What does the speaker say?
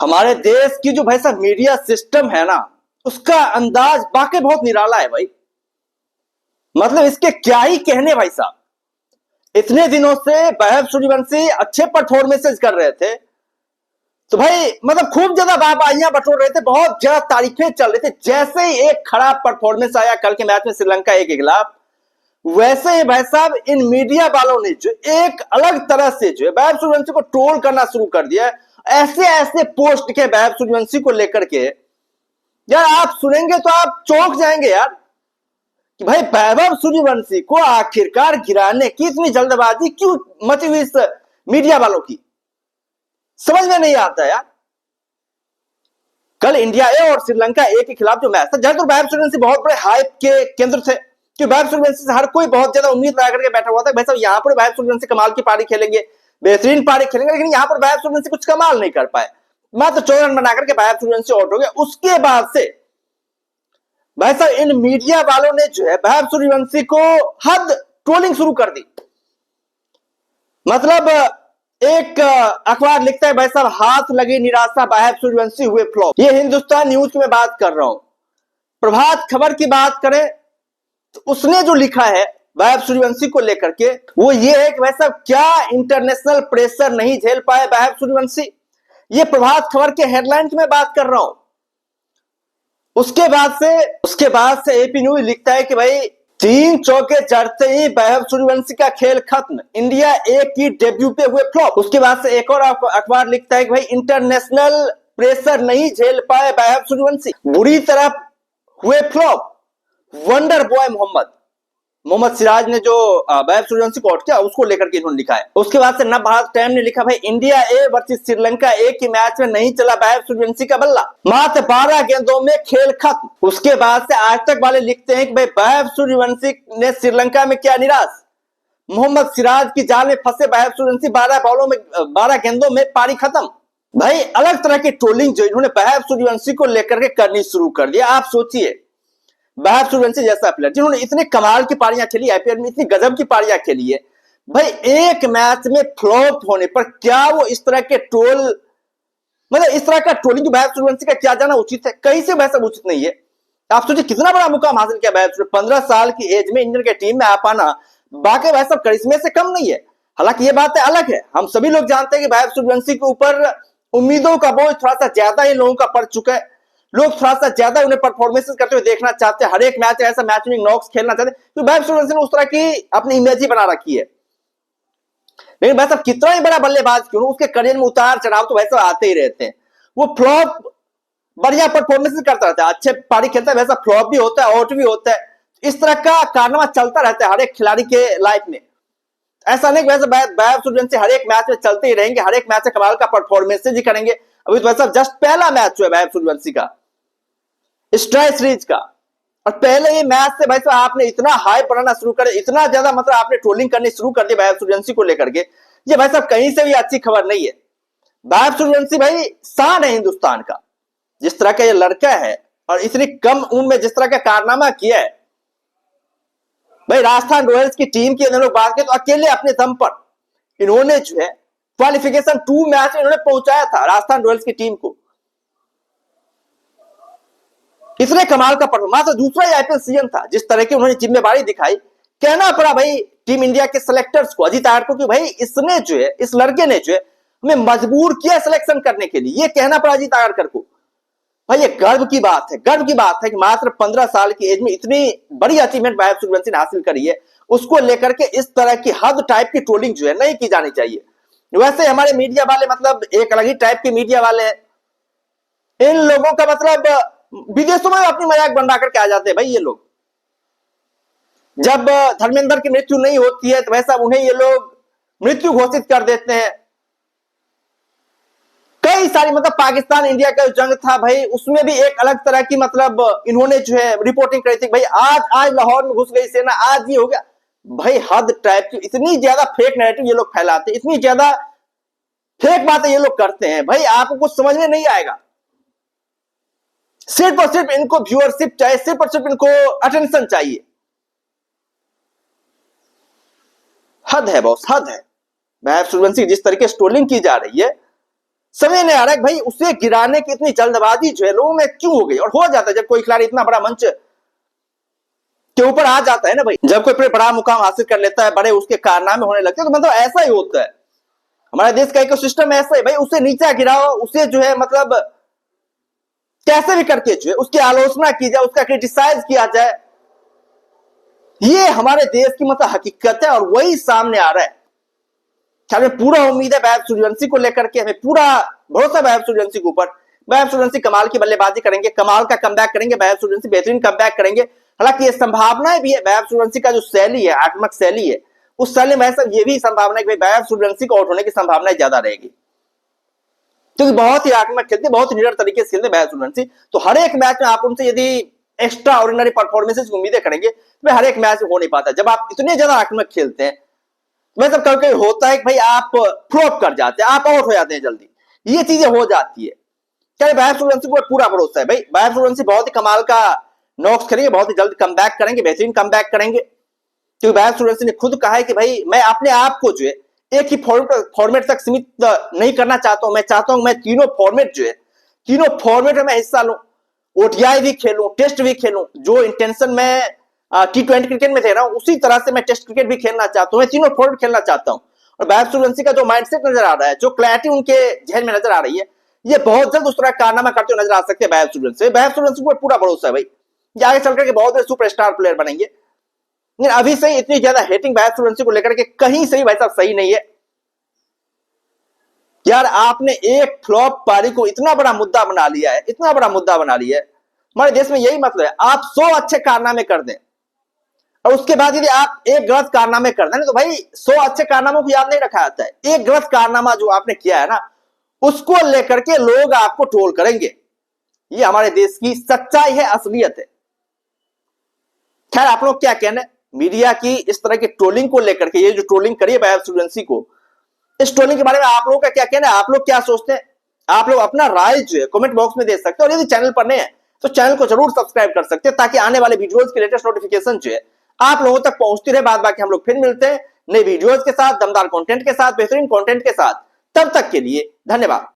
हमारे देश की जो भाई साहब मीडिया सिस्टम है ना, उसका अंदाज वाकई बहुत निराला है भाई। मतलब इसके क्या ही कहने भाई साहब। इतने दिनों से वैभव सूर्यवंशी अच्छे परफॉर्मेंसेस कर रहे थे, तो भाई मतलब खूब ज्यादा वाहवाहियां बटोर रहे थे, बहुत ज्यादा तारीफें चल रही थी। जैसे ही एक खराब परफॉर्मेंस आया कल के मैच में श्रीलंका ए के खिलाफ, वैसे ही भाई साहब इन मीडिया वालों ने जो एक अलग तरह से जो है वैभव सूर्यवंशी को ट्रोल करना शुरू कर दिया। ऐसे ऐसे पोस्ट के वैभव सूर्यवंशी को लेकर के, यार आप सुनेंगे तो आप चौंक जाएंगे यार कि भाई वैभव सूर्यवंशी को आखिरकार गिराने की इतनी जल्दबाजी क्यों मची हुई इस मीडिया वालों की, समझ में नहीं आता यार। कल इंडिया ए और श्रीलंका ए के खिलाफ जो मैच था, जहां तो वैभव सूर्यवंशी बहुत बड़े हाइप के केंद्र थे कि वैभव सूर्यवंशी से हर कोई बहुत ज्यादा उम्मीद लगा करके बैठा हुआ था भाई साहब यहां पर वैभव सूर्यवंशी कमाल की पारी खेलेंगे, बेहतरीन पारी खेलेंगे। लेकिन यहां पर वैभव सूर्यवंशी कुछ कमाल नहीं कर पाए, मात्र 14 रन बनाकर के वैभव सूर्यवंशी आउट हो गए। उसके बाद से भाई साहब इन मीडिया वालों ने जो है वैभव सूर्यवंशी को हद ट्रोलिंग शुरू कर दी। मतलब एक अखबार लिखता है भाई साहब हाथ लगी निराशा वैभव सूर्यवंशी हुए फ्लॉप। ये हिंदुस्तान न्यूज की मैं बात कर रहा हूं। प्रभात खबर की बात करें तो उसने जो लिखा है वैभव सूर्यवंशी को लेकर के, वो ये है कि भाई साहब क्या इंटरनेशनल प्रेशर नहीं झेल पाए वैभव सूर्यवंशी। ये प्रभात खबर के हेडलाइन की मैं बात कर रहा हूं। उसके बाद से एपी न्यूज लिखता है कि भाई 3 चौके चढ़ते ही वैभव सूर्यवंशी का खेल खत्म, इंडिया ए की डेब्यू पे हुए फ्लॉप। उसके बाद से एक और अखबार लिखता है कि भाई इंटरनेशनल प्रेशर नहीं झेल पाए वैभव सूर्यवंशी, बुरी तरह हुए flop. Wonder boy Mohammed Siraj ने जो वैभव सूर्यवंशी को आउट किया उसको लेकर के इन्होंने लिखा है। उसके बाद से नवभारत टाइम ने लिखा भाई इंडिया ए वर्सेस श्रीलंका ए की मैच में नहीं चला वैभव सूर्यवंशी का बल्ला, मात्र 12 गेंदों में खेल खत्म। उसके बाद से आज तक वाले लिखते हैं कि भाई वैभव सूर्यवंशी ने श्रीलंका में किया निराश, मोहम्मद सिराज की जाल में फंसे वैभव सूर्यवंशी, 12 गेंदों में पारी खत्म। भाई अलग तरह की ट्रोलिंग जो इन्होंने वैभव सूर्यवंशी को लेकर के करनी शुरू कर दिया। आप सोचिए वैभव सूर्यवंशी जैसा प्लेयर जिन्होंने इतने कमाल की पारियां खेली, आईपीएल में इतनी गजब की पारियां खेली है, भाई एक मैच में फ्लॉप होने पर क्या वो इस तरह के ट्रोल, मतलब इस तरह का ट्रोलिंग वैभव सूर्यवंशी का क्या जाना उचित है? कहीं से वैसा उचित नहीं है। आप सोचिए कितना बड़ा मुकाम हासिल किया वैभव सूर्यवंशी, 15 साल की एज में इंडियन के टीम में आ पाना बाकी भाई सब करिश्मे से कम नहीं है। हालांकि ये बात अलग है, हम सभी लोग जानते हैं कि वैभव सूर्यवंशी के ऊपर उम्मीदों का बोझ थोड़ा सा ज्यादा ही लोगों का पड़ चुका है। लोग थोड़ा सा ज्यादा उन्हें परफॉर्मेंसेस करते हुए देखना चाहते हैं, हर एक मैच ऐसा मैच विनिंग नॉक्स खेलना चाहते हैं, तो वैभव सूर्यवंशी ने उस तरह की अपनी इमेज ही बना रखी है। लेकिन भाई साहब कितना ही बड़ा बल्लेबाज क्यों, उसके करियर में उतार चढ़ाव तो वैसे आते ही रहते हैं। वो फ्लॉप बढ़िया परफॉर्मेंस करता रहता है, अच्छे पारी खेलता है, वैसा फ्लॉप भी होता है, आउट भी होता है। इस तरह का कारनामा चलता रहता है हर एक खिलाड़ी के लाइफ में। ऐसा नहीं वैसे वैभव सूर्यवंशी हर एक मैच में चलते ही रहेंगे, हर एक मैच में कमाल का परफॉर्मेंस ही करेंगे। अभी तो वैसा जस्ट पहला मैच हुआ वैभव सूर्यवंशी का स्ट्राई सीरीज का, और पहले ही मैच से भाई साहब आपने इतना हाइप बनाना शुरू कर, इतना ज्यादा मतलब आपने ट्रोलिंग करनी शुरू कर दी वैभव सूर्यवंशी को लेकर के। ये भाई साहब कहीं से भी अच्छी खबर नहीं है। वैभव सूर्यवंशी भाई शान है हिंदुस्तान का, जिस तरह का ये लड़का है और इतनी कम उम्र में जिस तरह का कारनामा किया है। भाई राजस्थान रॉयल्स की टीम की लोग बात करें तो अकेले अपने दम पर इन्होंने जो है क्वालिफिकेशन 2 मैच इन्होंने पहुंचाया था राजस्थान रॉयल्स की टीम को। इतने कमाल का परफॉर्मेंस, तो दूसरा आईपीएल सीजन था जिस तरह की उन्होंने जिम्मेदारी दिखाई। कहना पड़ा भाई टीम इंडिया के सिलेक्टर्स को, अजीत आर्को की, भाई इसने जो है इस लड़के ने जो है हमें मजबूर किया सिलेक्शन करने के लिए। ये कहना पड़ा अजीत आर्कर को। भाई ये गर्व की बात है, गर्व की बात है कि मात्र 15 साल की एज में इतनी बड़ी अचीवमेंट वैभव सूर्यवंशी ने हासिल करी है। उसको लेकर के इस तरह की हद टाइप की ट्रोलिंग जो है नहीं की जानी चाहिए। वैसे हमारे मीडिया वाले मतलब एक अलग ही टाइप के मीडिया वाले हैं। इन लोगों का मतलब विदेशों में अपनी मजाक बना करके आ जाते हैं भाई ये लोग। जब धर्मेंद्र की मृत्यु नहीं होती है तो वैसा उन्हें ये लोग मृत्यु घोषित कर देते हैं। कई सारी मतलब पाकिस्तान इंडिया का जंग था भाई, उसमें भी एक अलग तरह की मतलब इन्होंने जो है रिपोर्टिंग करी थी। भाई आज लाहौर में घुस गई सेना, आज ये हो गया। भाई हद टाइप की इतनी ज्यादा फेक नैरेटिव ये लोग फैलाते हैं, इतनी ज्यादा फेक बातें ये लोग करते हैं, भाई आपको कुछ समझ में नहीं आएगा। सिर्फ और सिर्फ इनको व्यूअरशिप चाहिए, सिर्फ और सिर्फ इनको अटेंशन चाहिए। हद है बॉस, हद है। वैभव सूर्यवंशी जिस तरीके से ट्रोलिंग की जा रही है, समझ नहीं आ रहा है भाई उसे गिराने की इतनी जल्दबाजी जो है लोगों में क्यों हो गई। और हो जाता है जब कोई खिलाड़ी इतना बड़ा मंच के ऊपर आ जाता है ना भाई, जब कोई बड़ा मुकाम हासिल कर लेता है, बड़े उसके कारनामे होने लगते हैं, तो मतलब ऐसा ही होता है। हमारे देश का इकोसिस्टम ऐसा है भाई, उसे नीचा गिराओ, उसे जो है मतलब कैसे भी करके जो है उसकी आलोचना की जाए, उसका क्रिटिसाइज किया जाए, ये हमारे देश की मतलब हकीकत है और वही सामने आ रहा है। हमें पूरा उम्मीद है वैभव सूर्यवंशी को लेकर के, हमें पूरा भरोसा वैभव सूर्यवंशी के ऊपर। वैभव सूर्यवंशी कमाल की बल्लेबाजी करेंगे, कमाल का कमबैक करेंगे, वैभव सूर्यवंशी बेहतरीन कमबैक करेंगे। हालांकि ये संभावनाएं भी है, वैभव सूर्यवंशी का जो शैली है, आक्रामक शैली है, उस शैली में ये भी संभावना है कि वैभव सूर्यवंशी को आउट होने की संभावना ज्यादा रहेगी, क्योंकि बहुत ही आक्रामक खेलते, बहुत ही निडर तरीके से खेलते वैभव सूर्यवंशी। तो हर एक मैच में आप उनसे यदि एक्स्ट्रा ऑर्डिनरी परफॉर्मेंसेज की उम्मीदें करेंगे तो हर एक मैच में हो नहीं पाता। जब आप इतने ज्यादा आक्रामक खेलते हैं, मतलब कभी कभी होता है कि भाई आप फ्लॉप कर जाते हैं, आप आउट हो जाते हैं जल्दी, ये चीजें हो जाती है। क्या वैभव सूर्यवंशी को पूरा भरोसा है भाई, वैभव सूर्यवंशी बहुत ही कमाल का नॉक्स करेंगे, बहुत ही जल्द कमबैक करेंगे, बेहतरीन कमबैक करेंगे। क्योंकि वैभव सूर्यवंशी ने खुद कहा है कि भाई मैं अपने आप को जो है एक ही फॉर्मेट तक सीमित नहीं करना चाहता हूं, मैं चाहता हूं मैं तीनों फॉर्मेट जो है, तीनों फॉर्मेट में मैं हिस्सा लूं, ओडीआई भी खेलूं, टेस्ट भी खेलूं। जो इंटेंशन मैं T20 क्रिकेट में दे रहा हूं उसी तरह से मैं टेस्ट क्रिकेट भी खेलना चाहता हूं, मैं तीनों फॉर्मेट खेलना चाहता हूं। और वैभव सूर्यवंशी का जो माइंडसेट नजर आ रहा है, जो क्लैरिटी उनके जहन में नजर आ रही है, ये बहुत जल्द उस तरह कारनामा करते हुए नजर आ सकते हैं वैभव सूर्यवंशी। वैभव सूर्यवंशी को पूरा भरोसा है भाई, ये आगे चलकर के बहुत बड़े सुपरस्टार प्लेयर बनेंगे। लेकिन अभी से इतनी ज्यादा हेटिंग वैभव सूर्यवंशी को लेकर के कहीं से भी भाई साहब सही नहीं है यार। आपने एक फ्लॉप पारी को इतना बड़ा मुद्दा बना लिया है, इतना बड़ा मुद्दा बना लिया है। हमारे देश में यही मतलब है, आप 100 अच्छे कारनामे कर दें और उसके बाद यदि आप एक गलत कारनामे कर दें तो भाई 100 अच्छे कारनामों को याद नहीं रखा जाता है। एक गलत कारनामा जो आपने किया है ना, उसको लेकर के लोग आपको ट्रोल करेंगे। ये हमारे देश की सच्चाई है, असलियत है। खैर आप लोग क्या कहना है मीडिया की इस तरह की ट्रोलिंग को लेकर के, ये जो ट्रोलिंग करी है वैभव सूर्यवंशी को, इस ट्रोलिंग के बारे में आप लोगों का क्या कहना है, आप लोग क्या सोचते हैं? आप लोग अपना राय जो है कमेंट बॉक्स में दे सकते हैं। और यदि चैनल पर नए हैं तो चैनल को जरूर सब्सक्राइब कर सकते हैं, ताकि आने वाले वीडियोस की लेटेस्ट नोटिफिकेशन जो है आप लोगों तक पहुंचती रहे। बाद बाकी हम लोग फिर मिलते हैं नए वीडियोस के साथ, दमदार कंटेंट के साथ, बेहतरीन कंटेंट के साथ। तब तक के लिए धन्यवाद।